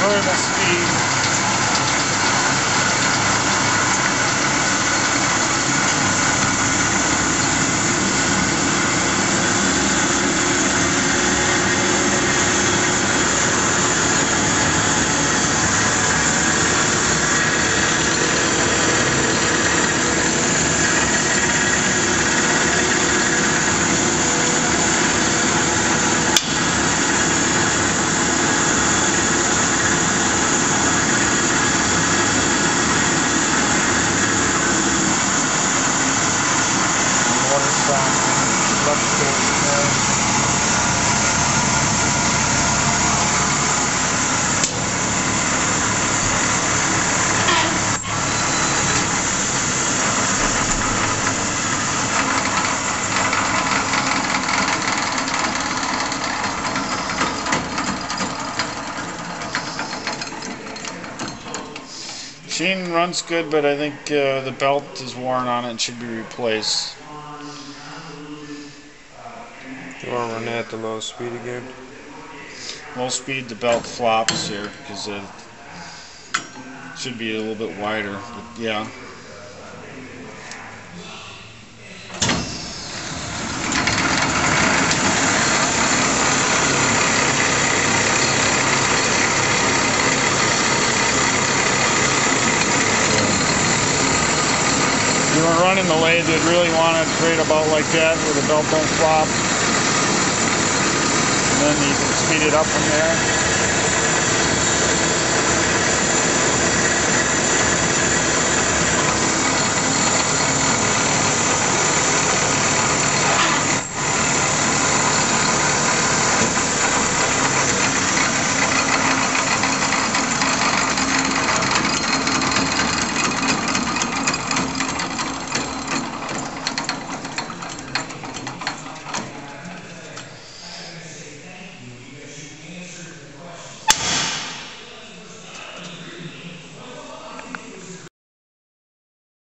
variable speed. Machine runs good, but I think the belt is worn on it and should be replaced. You want to run that at the low speed again? Low speed, the belt flops here because it should be a little bit wider. But yeah. If you were running the lathe, you'd really want to create a belt like that where the belt don't flop. And then you can speed it up from there.